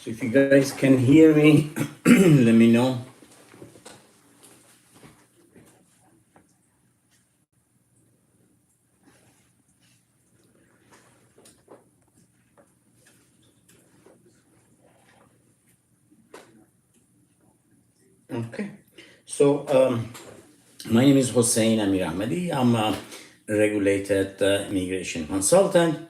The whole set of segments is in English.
So if you guys can hear me, let me know. Okay. So my name is Hossein Amir Ahmadi. I'm a regulated immigration consultant.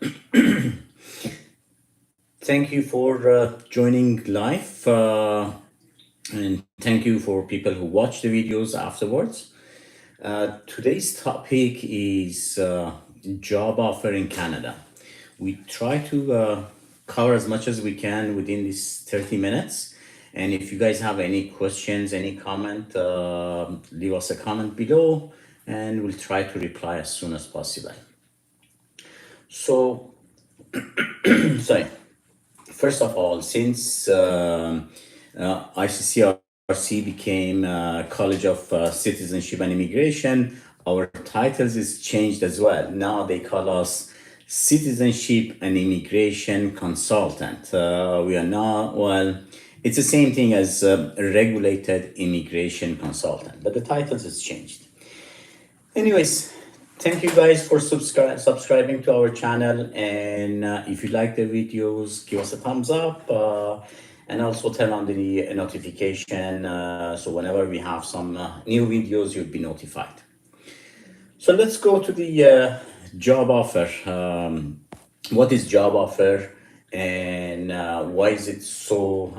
Thank you for joining live. And thank you for people who watch the videos afterwards. Today's topic is job offer in Canada. We try to cover as much as we can within these 30 minutes. And if you guys have any questions, any comment, leave us a comment below and we'll try to reply as soon as possible. So, sorry. First of all, since ICCRC became College of Citizenship and Immigration, our titles is changed as well. Now they call us Citizenship and Immigration Consultant. We are now, well, it's the same thing as a regulated immigration consultant, but the titles has changed. Anyways, thank you guys for subscribing to our channel, and if you like the videos, give us a thumbs up and also turn on the notification so whenever we have some new videos, you'll be notified. So let's go to the job offer. What is job offer and why is it so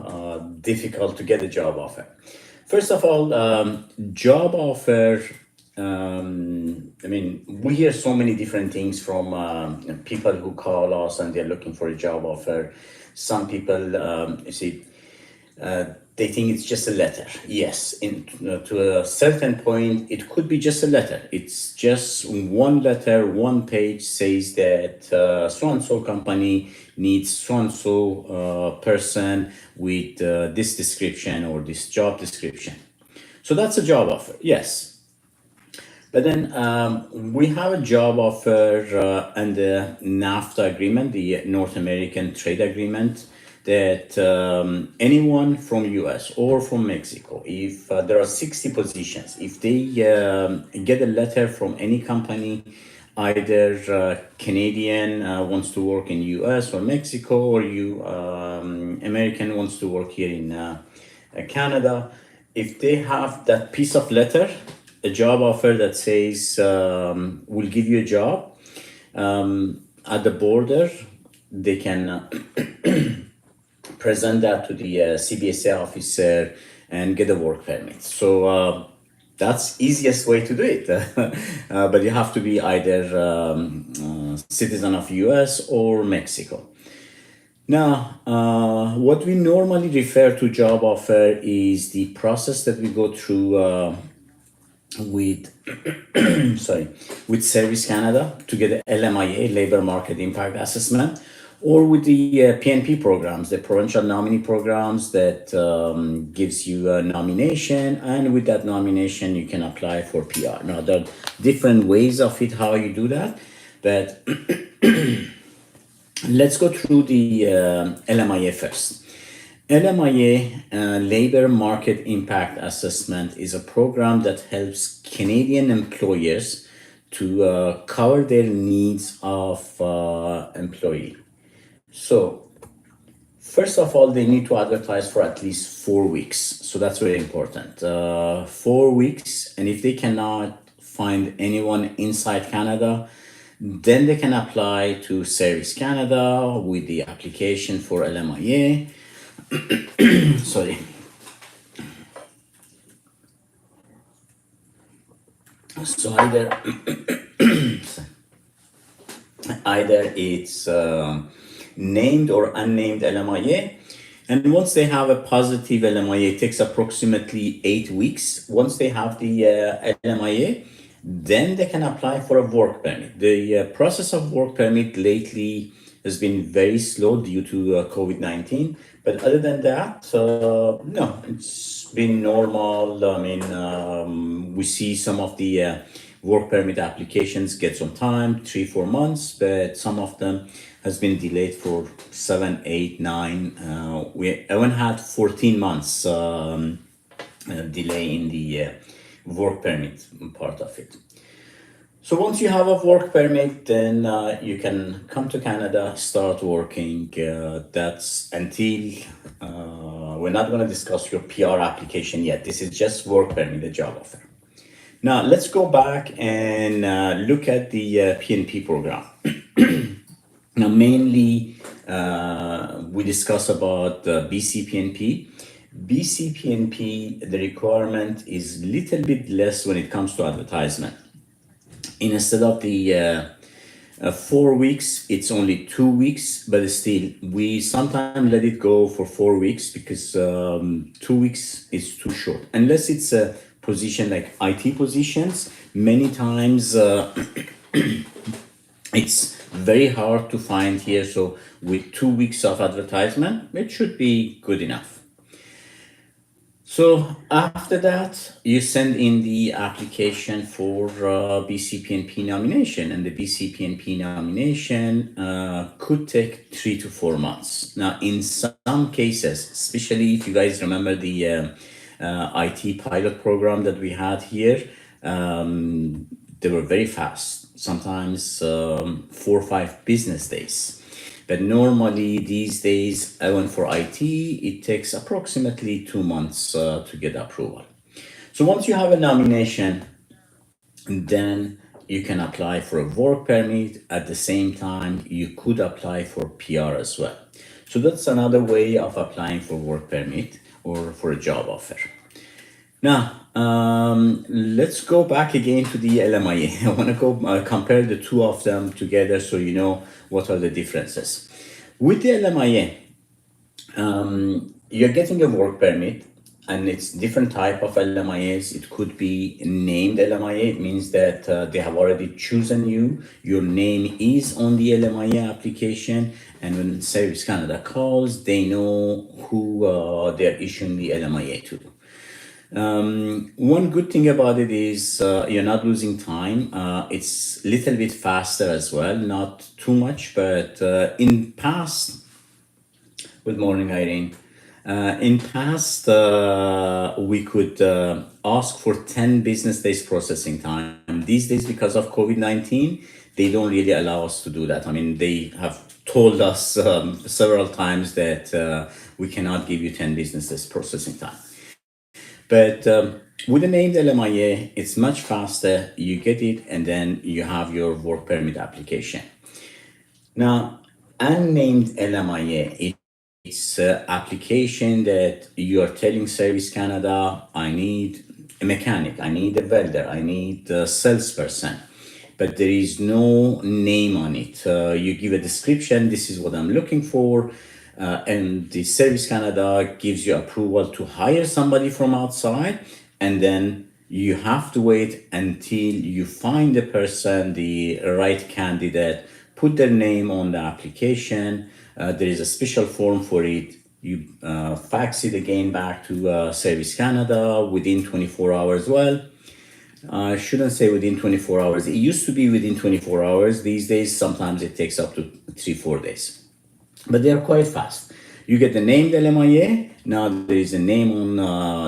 difficult to get a job offer? First of all, job offer, I mean, we hear so many different things from people who call us and they're looking for a job offer. Some people, they think it's just a letter. Yes, to a certain point, it could be just a letter. It's just one letter, one page says that so-and-so company needs so-and-so person with this description or this job description. So that's a job offer, yes. But then we have a job offer and the NAFTA agreement, the North American Trade Agreement, that anyone from US or from Mexico, if there are 60 positions, if they get a letter from any company, either Canadian wants to work in US or Mexico, or American wants to work here in Canada, if they have that piece of letter, a job offer that says we'll give you a job at the border, they can present that to the CBSA officer and get a work permit. So that's easiest way to do it. But you have to be either citizen of US or Mexico. Now, what we normally refer to job offer is the process that we go through with with Service Canada to get the LMIA, Labor Market Impact Assessment, or with the PNP programs, the provincial nominee programs that gives you a nomination, and with that nomination you can apply for PR. Now there are different ways of it, how you do that, but let's go through the LMIA first. LMIA, Labor Market Impact Assessment, is a program that helps Canadian employers to cover their needs of employee. So, first of all, they need to advertise for at least 4 weeks. So that's very important. 4 weeks, and if they cannot find anyone inside Canada, then they can apply to Service Canada with the application for LMIA. Sorry. So either it's named or unnamed LMIA, and once they have a positive LMIA, it takes approximately 8 weeks. Once they have the LMIA, then they can apply for a work permit. The process of work permit lately has been very slow due to COVID-19. But other than that, no, it's been normal. I mean, we see some of the work permit applications gets on time, 3-4 months, but some of them has been delayed for 7, 8, 9. We even had 14 months delay in the work permit part of it. So once you have a work permit, then you can come to Canada, start working. That's until we're not going to discuss your PR application yet. This is just work permit, the job offer. Now let's go back and look at the PNP program. Now mainly we discuss about BC PNP, the requirement is little bit less when it comes to advertisement. Instead of the 4 weeks, it's only 2 weeks, but still, we sometimes let it go for 4 weeks because 2 weeks is too short. Unless it's a position like IT positions, many times it's very hard to find here. So with 2 weeks of advertisement, it should be good enough. So after that, you send in the application for BCPNP nomination, and the BCPNP nomination could take 3 to 4 months. Now, in some cases, especially if you guys remember the IT pilot program that we had here, they were very fast, sometimes 4 or 5 business days. But normally these days, even for IT, it takes approximately 2 months to get approval. So once you have a nomination, then you can apply for a work permit. At the same time, you could apply for PR as well. So that's another way of applying for work permit or for a job offer. Now, let's go back again to the LMIA. I want to go compare the two of them together so you know what are the differences. With the LMIA, you're getting a work permit, and it's different type of LMIAs. It could be named LMIA. It means that they have already chosen you. Your name is on the LMIA application, and when Service Canada calls, they know who they're issuing the LMIA to. One good thing about it is you're not losing time. It's a little bit faster as well, not too much, but in past, good morning, Irene. In past, we could ask for 10 business days processing time. These days, because of COVID-19, they don't really allow us to do that. I mean, they have told us several times that we cannot give you 10 business days processing time. But with the named LMIA, it's much faster. You get it, and then you have your work permit application. Now, unnamed LMIA, it's an application that you are telling Service Canada, I need a mechanic, I need a welder, I need a salesperson, but there is no name on it. You give a description, this is what I'm looking for, and the Service Canada gives you approval to hire somebody from outside, and then you have to wait until you find the person, the right candidate, put their name on the application. There is a special form for it. You fax it again back to Service Canada within 24 hours. Well, I shouldn't say within 24 hours. It used to be within 24 hours. These days, sometimes it takes up to 3-4 days. But they are quite fast. You get the named LMIA. Now there is a name on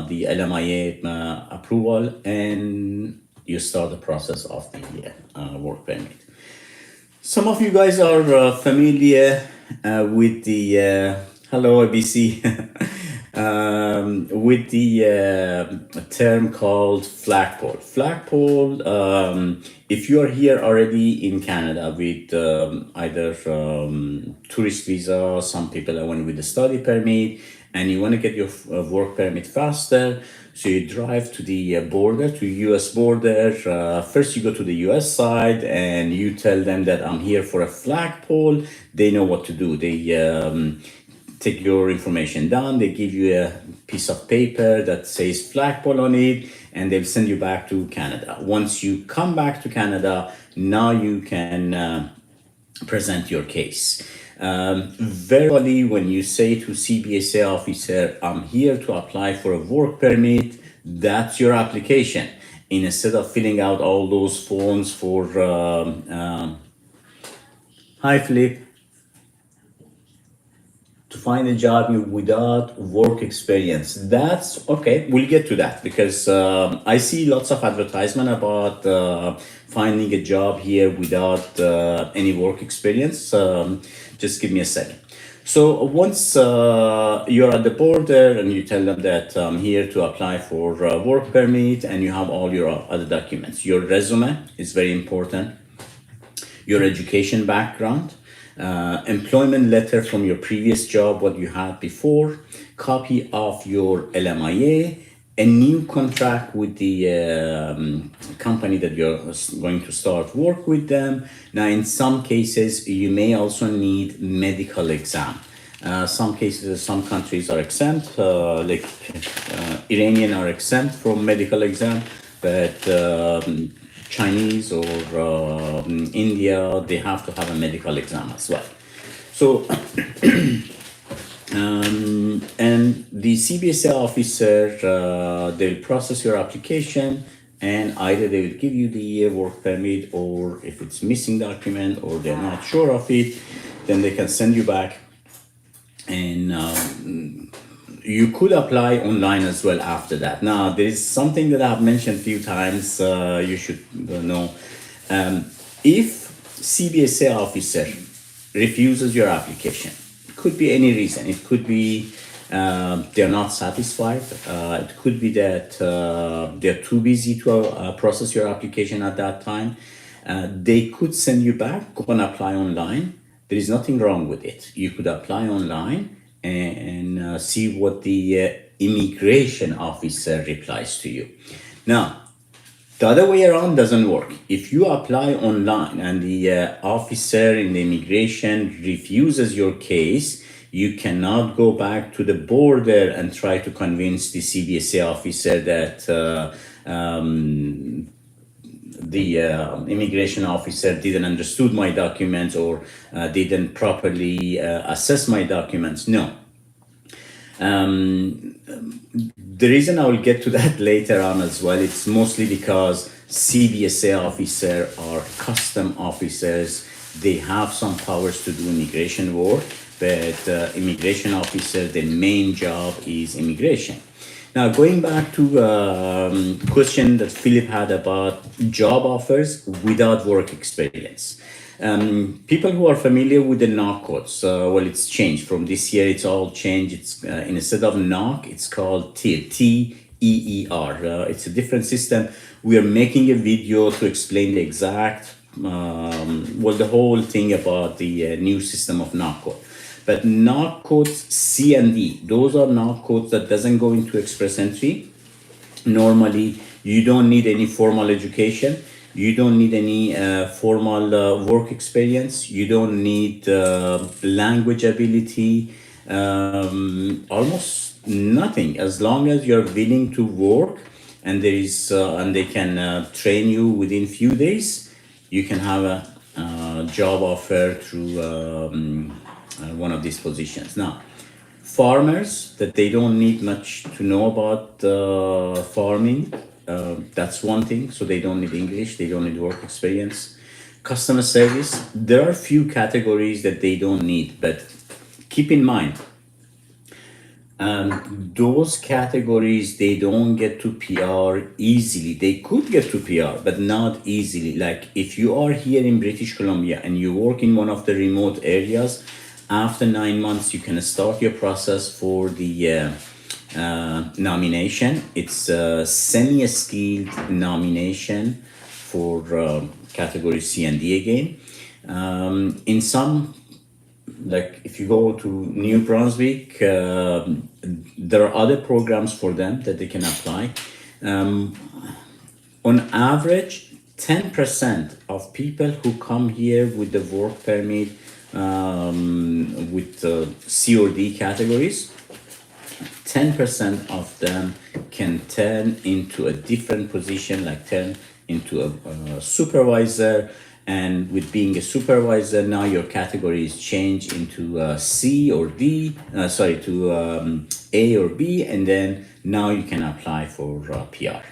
the LMIA approval, and you start the process of the work permit. Some of you guys are familiar with the hello ABC with the term called flagpole. Flagpole, if you are here already in Canada with either tourist visa, some people are with a study permit, and you want to get your work permit faster, so you drive to the border, to US border. First you go to the US side and you tell them that I'm here for a flagpole. They know what to do. They take your information down, they give you a piece of paper that says flagpole on it, and they'll send you back to Canada. Once you come back to Canada, now you can present your case. Verbally, when you say to CBSA officer, I'm here to apply for a work permit, that's your application. instead of filling out all those forms for hi Philip, to find a job without work experience. That's okay. We'll get to that because I see lots of advertisement about finding a job here without any work experience. Just give me a second. So once you're at the border and you tell them that I'm here to apply for work permit, and you have all your other documents, your resume is very important, your education background, employment letter from your previous job, what you had before, copy of your LMIA, a new contract with the company that you're going to start work with them. Now, in some cases, you may also need medical exam. Some cases, some countries are exempt, like Iranian are exempt from medical exam, but Chinese or India, they have to have a medical exam as well. So, and the CBSA officer, they'll process your application, and either they will give you the work permit, or if it's missing document or they're not sure of it, then they can send you back. And you could apply online as well after that. Now, there is something that I've mentioned a few times, you should know. If CBSA officer refuses your application, it could be any reason. It could be they're not satisfied. It could be that they're too busy to process your application at that time. They could send you back, go and apply online. There is nothing wrong with it. You could apply online and see what the immigration officer replies to you. Now, the other way around doesn't work. If you apply online and the officer in the immigration refuses your case, you cannot go back to the border and try to convince the CBSA officer that the immigration officer didn't understood my documents, or didn't properly assess my documents. No. The reason I will get to that later on as well, it's mostly because CBSA officer are custom officers. They have some powers to do immigration work, but immigration officer, the main job is immigration. Now, going back to question that Philip had about job offers without work experience. People who are familiar with the knock codes, well, it's changed from this year. It's all changed. It's instead of knock, it's called TEER, T-E-E-R. It's a different system. We are making a video to explain the exact, well, the whole thing about the new system of knock code. But knock codes C and D, those are knock codes that doesn't go into express entry. Normally, you don't need any formal education. You don't need any formal work experience. You don't need language ability, almost nothing. As long as you're willing to work, and there is and they can train you within few days, you can have a job offer through one of these positions. Now, farmers, that they don't need much to know about farming. That's one thing. So they don't need English, they don't need work experience. Customer service, there are few categories that they don't need, but keep in mind, those categories, they don't get to PR easily. They could get to PR, but not easily. Like if you are here in British Columbia and you work in one of the remote areas, after 9 months, you can start your process for the nomination. It's a semi-skilled nomination for category C and D again. In some, like if you go to New Brunswick, there are other programs for them that they can apply. On average, 10% of people who come here with the work permit with C or D categories, 10% of them can turn into a different position, like turn into a supervisor. And with being a supervisor, now your category is changed into C or D, to A or B, and then now you can apply for PR.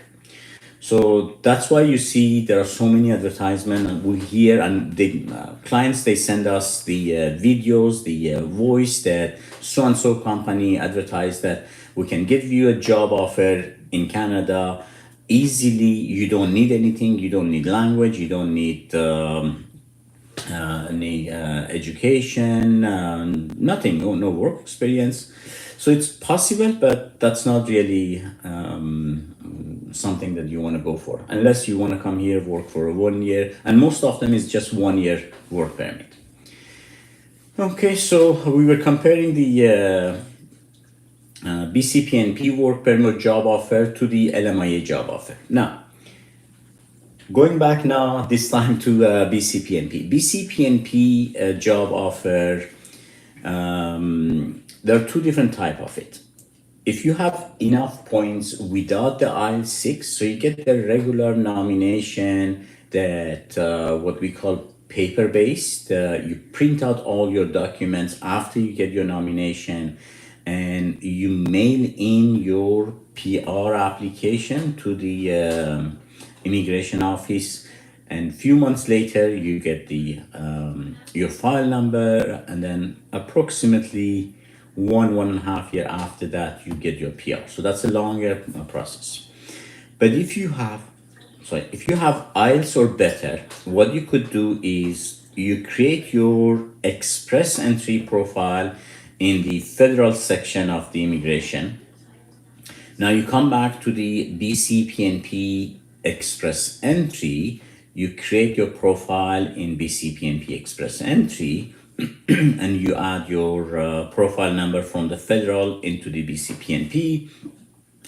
So that's why you see there are so many advertisements, and we hear, and the clients, they send us the videos, the voice that so and so company advertised that we can give you a job offer in Canada easily. You don't need anything. You don't need language. You don't need any education, nothing, no work experience. So it's possible, but that's not really something that you want to go for, unless you want to come here, work for 1 year, and most of them is just 1 year work permit. Okay, so we were comparing the BCPNP work permit job offer to the LMIA job offer. Now, going back now, this time to BCPNP. BCPNP job offer, there are two different type of it. If you have enough points without the IL6, so you get the regular nomination that what we call paper-based. You print out all your documents after you get your nomination, and you mail in your PR application to the immigration office, and few months later you get the your file number, and then approximately 1.5 year after that you get your PR. So that's a longer process. But if you have IELTS or better, what you could do is you create your express entry profile in the federal section of the immigration. Now you come back to the BCPNP Express Entry, you create your profile in BCPNP Express Entry, and you add your profile number from the federal into the BCPNP.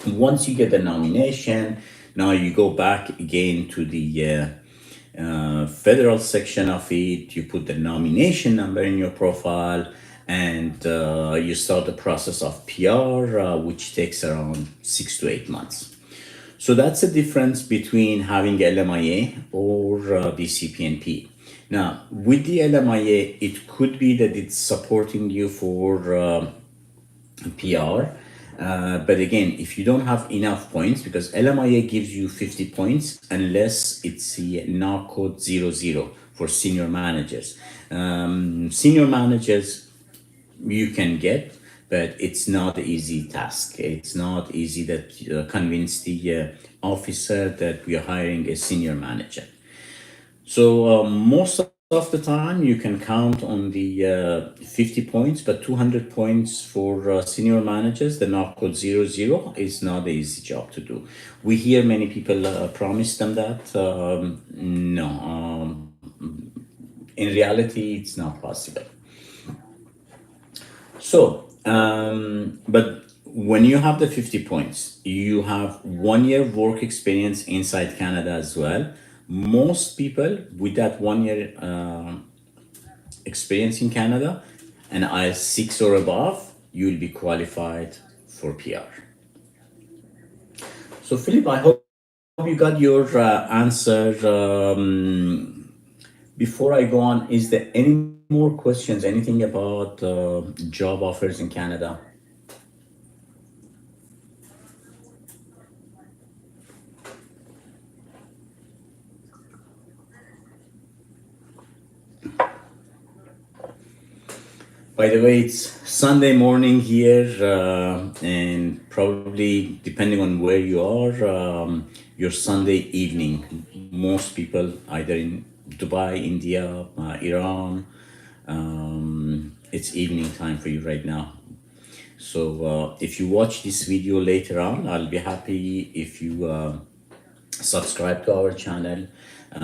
Once you get the nomination, now you go back again to the federal section of it, you put the nomination number in your profile, and you start the process of PR, which takes around 6 to 8 months. So that's the difference between having LMIA or BCPNP. Now, with the LMIA, it could be that it's supporting you for PR. But again, if you don't have enough points, because LMIA gives you 50 points unless it's the NAR code 00 for senior managers. Senior managers you can get, but it's not an easy task. It's not easy that convince the officer that we are hiring a senior manager. So most of the time you can count on the 50 points, but 200 points for senior managers, the NAR code 00 is not an easy job to do. We hear many people promise them that. No, in reality, it's not possible. So, but when you have the 50 points, you have 1 year work experience inside Canada as well. Most people with that 1 year experience in Canada and IELTS 6 or above, you will be qualified for PR. So, Philip, I hope you got your answer. Before I go on, is there any more questions? Anything about job offers in Canada? By the way, it's Sunday morning here, and probably depending on where you are, your Sunday evening. Most people either in Dubai, India, Iran, it's evening time for you right now. So if you watch this video later on, I'll be happy if you subscribe to our channel,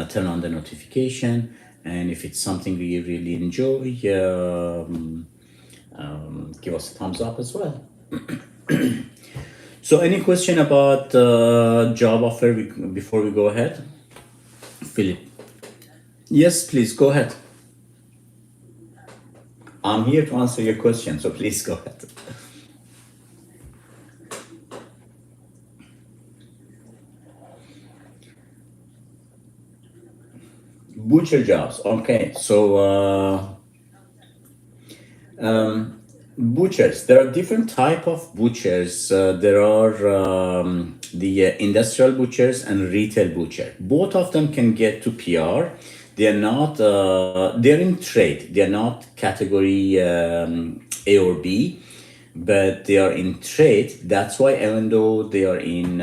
turn on the notification, and if it's something we really enjoy, give us a thumbs up as well. So any question about job offer before we go ahead? Philip? Yes, please go ahead. I'm here to answer your question, so please go ahead. Butcher jobs. Okay, so Butchers. There are different type of butchers. There are the industrial butchers and retail butcher. Both of them can get to PR. They are not. They are in trade. They are not category A or B, but they are in trade. That's why even though they are in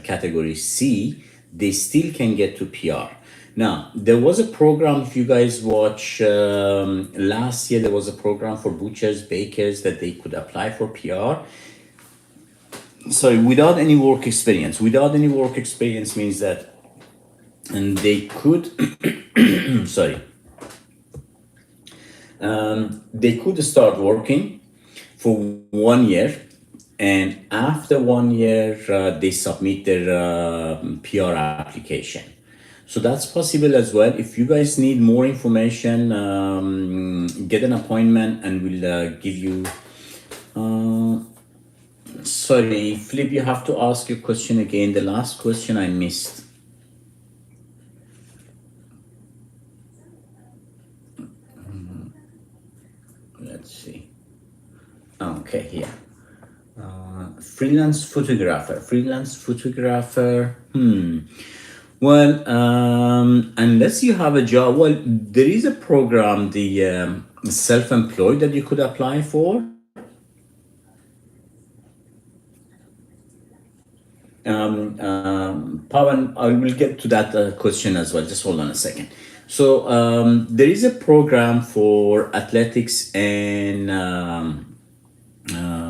category C, they still can get to PR. Now, there was a program, if you guys watch, last year there was a program for butchers, bakers that they could apply for PR. Sorry, without any work experience. Without any work experience means that, and they could, sorry, they could start working for 1 year, and after 1 year, they submit their PR application. So that's possible as well. If you guys need more information, get an appointment and we'll give you. Sorry, Flip, you have to ask your question again. The last question I missed. Let's see. Okay, here. Freelance photographer. Freelance photographer. Well, unless you have a job, well, there is a program, the self-employed, that you could apply for. Pawan, I will get to that question as well. Just hold on a second. So there is a program for athletics and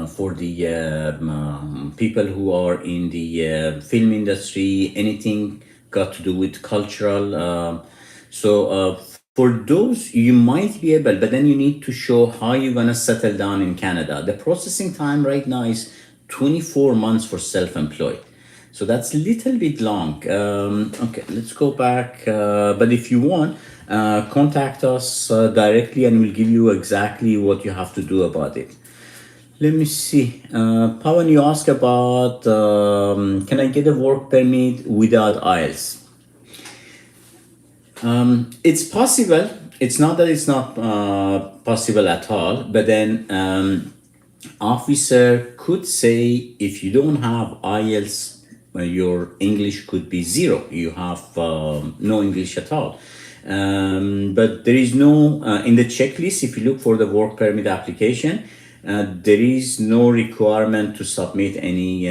for the people who are in the film industry, anything got to do with cultural. So for those, you might be able, but then you need to show how you're gonna settle down in Canada. The processing time right now is 24 months for self-employed. So that's a little bit long. Okay, let's go back. But if you want, contact us directly and we'll give you exactly what you have to do about it. Let me see. Pawan, you asked about can I get a work permit without IELTS? It's possible. It's not that it's not possible at all, but then officer could say if you don't have IELTS, your English could be zero. You have no English at all. But there is no, in the checklist, if you look for the work permit application, there is no requirement to submit any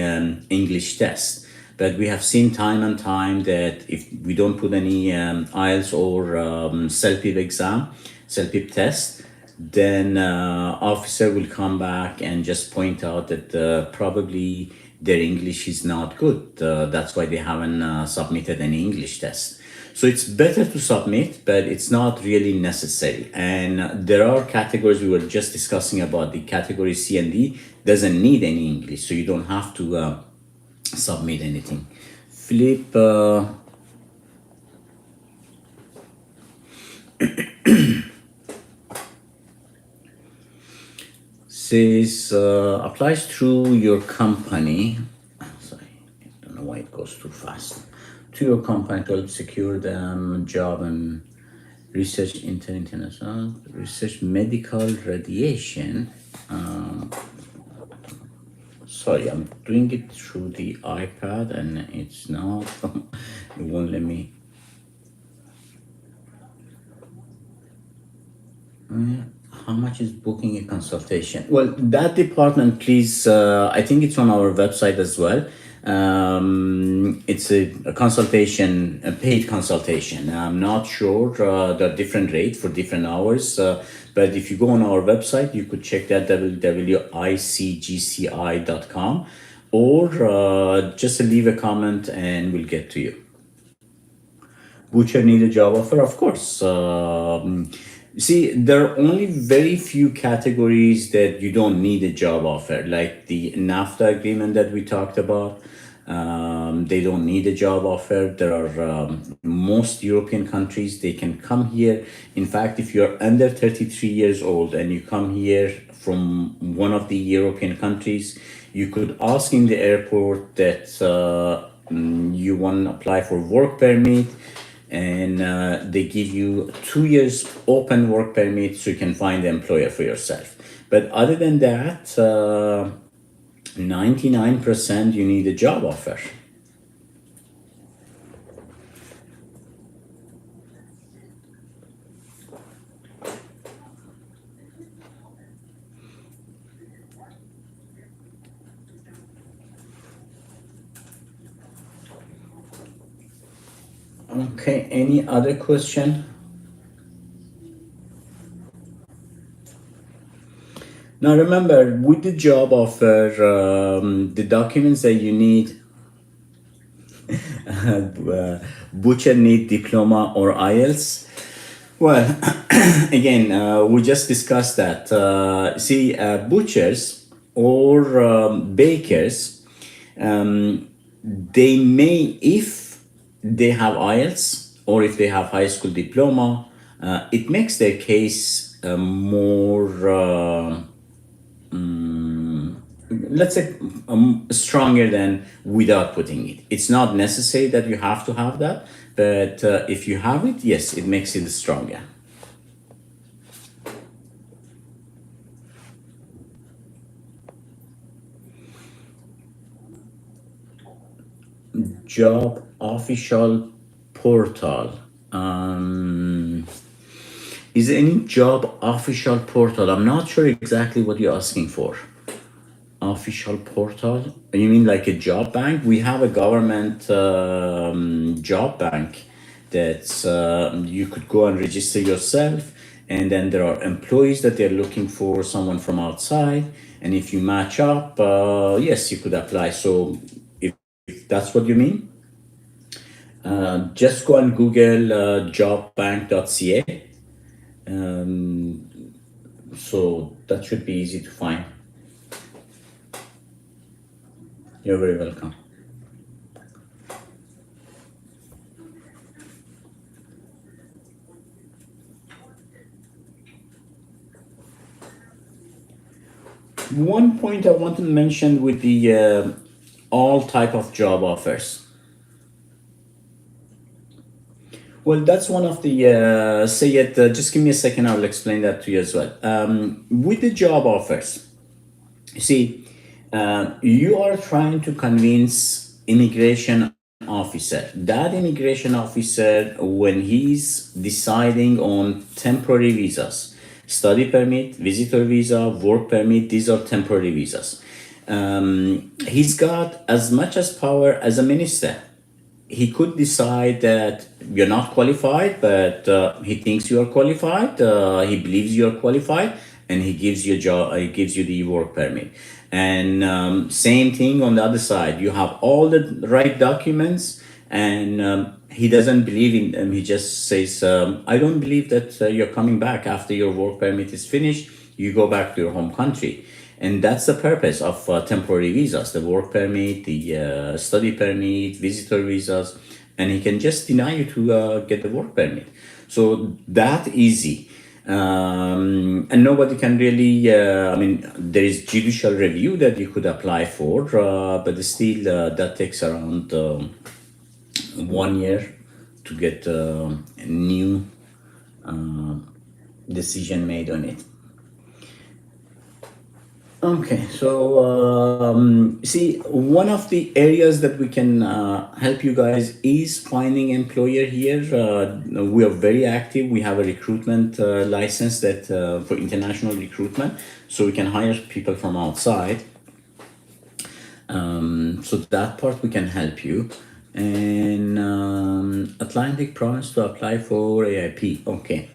English test. But we have seen time and time that if we don't put any IELTS or CELPIP exam, CELPIP test, then officer will come back and just point out that probably their English is not good. That's why they haven't submitted any English test. So it's better to submit, but it's not really necessary. And there are categories we were just discussing about, the category C and D doesn't need any English, so you don't have to submit anything. Philip, says applies through your company. Sorry, I don't know why it goes too fast. To your company to help secure the job and research international research medical radiation. Sorry, I'm doing it through the iPad and it's not. It won't let me. How much is booking a consultation? Well, that department, please, I think it's on our website as well. It's a consultation, a paid consultation. I'm not sure, the different rate for different hours, but if you go on our website, you could check that www.icgci.com, or just leave a comment and we'll get to you. Butcher need a job offer? Of course. See, there are only very few categories that you don't need a job offer, like the NAFTA agreement that we talked about. They don't need a job offer. There are most European countries, they can come here. In fact, if you're under 33 years old and you come here from one of the European countries, you could ask in the airport that you want to apply for work permit, and they give you 2 years open work permit so you can find the employer for yourself. But other than that, 99% you need a job offer. Okay, any other question? Now remember, with the job offer, the documents that you need, butcher need diploma or IELTS. Well, again, we just discussed that. See, butchers or bakers, they may, if they have IELTS or if they have high school diploma, it makes their case more, let's say, stronger than without putting it. It's not necessary that you have to have that, but if you have it, yes, it makes it stronger. Job official portal. Is there any job official portal? I'm not sure exactly what you're asking for. Official portal? You mean like a job bank? We have a government job bank that you could go and register yourself, and then there are employees that they're looking for someone from outside, and if you match up, yes, you could apply. So if that's what you mean, just go and Google jobbank.ca. So that should be easy to find. You're very welcome. One point I want to mention with the all type of job offers. Well, that's one of the say it. Just give me a second. I'll explain that to you as well. With the job offers, you see, you are trying to convince immigration officer. That immigration officer, when he's deciding on temporary visas, study permit, visitor visa, work permit, these are temporary visas. He's got as much as power as a minister. He could decide that you're not qualified, but he thinks you are qualified. He believes you are qualified, and he gives you a job. He gives you the work permit. And same thing on the other side. You have all the right documents, and he doesn't believe in them. He just says, "I don't believe that you're coming back after your work permit is finished. You go back to your home country." And that's the purpose of temporary visas, the work permit, the study permit, visitor visas, and he can just deny you to get the work permit. So that easy. And nobody can really, I mean, there is judicial review that you could apply for, but still that takes around 1 year to get a new decision made on it. Okay, so see, one of the areas that we can help you guys is finding employer here. We are very active. We have a recruitment license that for international recruitment, so we can hire people from outside. So that part we can help you. And Atlantic promised to apply for AIP. Okay.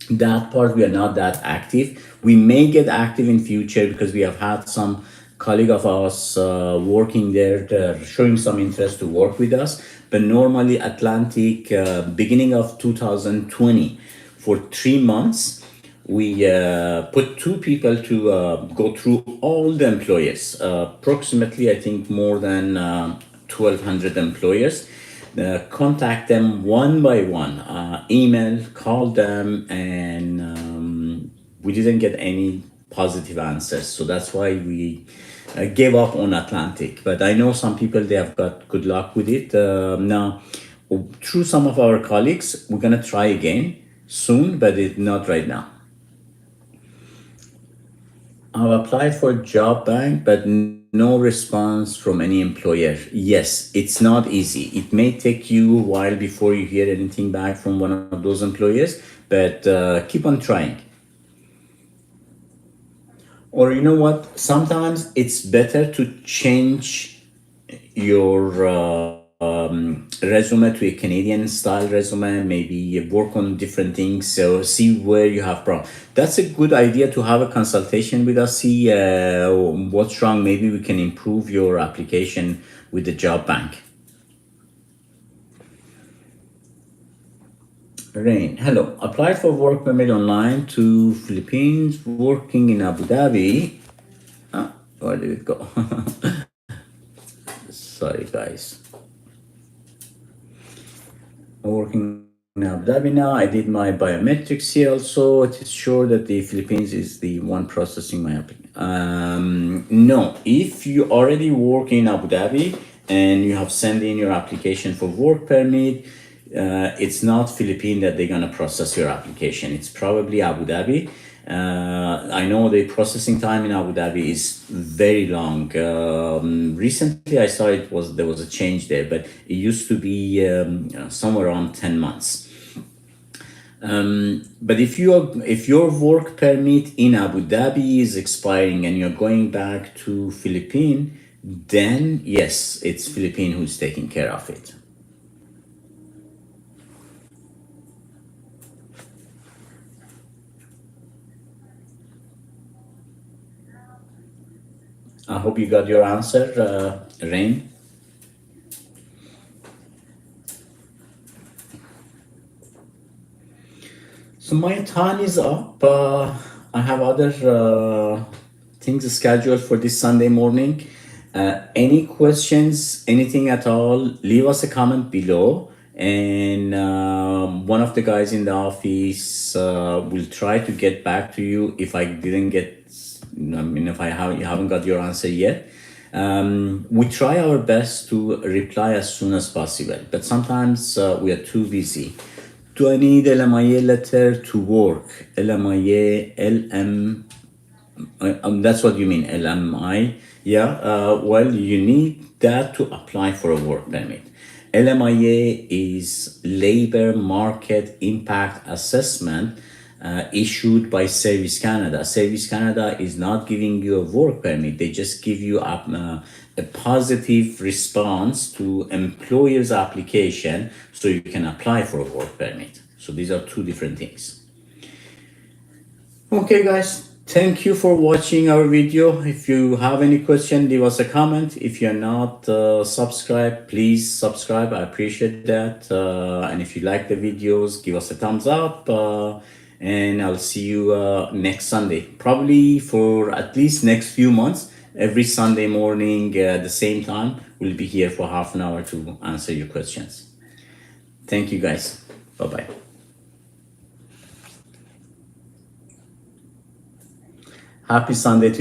That part we are not that active. We may get active in future because we have had some colleague of us working there. They're showing some interest to work with us. But normally Atlantic, beginning of 2020, for 3 months, we put two people to go through all the employers, approximately I think more than 1,200 employers. Contact them one by one, email, call them, and we didn't get any positive answers. So that's why we gave up on Atlantic. But I know some people, they have got good luck with it. Now, through some of our colleagues, we're going to try again soon, but not right now. I've applied for job bank, but no response from any employer. Yes, it's not easy. It may take you a while before you hear anything back from one of those employers, but keep on trying. Or you know what? Sometimes it's better to change your resume to a Canadian style resume, maybe work on different things, so see where you have problem. That's a good idea to have a consultation with us, see what's wrong. Maybe we can improve your application with the job bank. Rain, hello. Applied for work permit online to Philippines, working in Abu Dhabi. Where did it go? Sorry, guys. Working in Abu Dhabi now. I did my biometrics here also. It is sure that the Philippines is the one processing my application. No, if you already work in Abu Dhabi and you have sent in your application for work permit, it's not Philippines that they're gonna process your application. It's probably Abu Dhabi. I know the processing time in Abu Dhabi is very long. Recently, I saw there was a change there, but it used to be somewhere around 10 months. But if your work permit in Abu Dhabi is expiring and you're going back to Philippines, then yes, it's Philippines who's taking care of it. I hope you got your answer, Rain. So my time is up. I have other things scheduled for this Sunday morning. Any questions, anything at all, leave us a comment below. And one of the guys in the office will try to get back to you if I didn't get, if you haven't got your answer yet. We try our best to reply as soon as possible, but sometimes we are too busy. Do I need LMIA letter to work? LMIA, LM, that's what you mean, LMI? Yeah, well, you need that to apply for a work permit. LMIA is Labor Market Impact Assessment issued by Service Canada. Service Canada is not giving you a work permit. They just give you a positive response to employer's application so you can apply for a work permit. So these are two different things. Okay, guys. Thank you for watching our video. If you have any question, leave us a comment. If you're not subscribed, please subscribe. I appreciate that. And if you like the videos, give us a thumbs up. And I'll see you next Sunday. Probably for at least next few months. Every Sunday morning at the same time, we'll be here for half an hour to answer your questions. Thank you, guys. Bye-bye. Happy Sunday to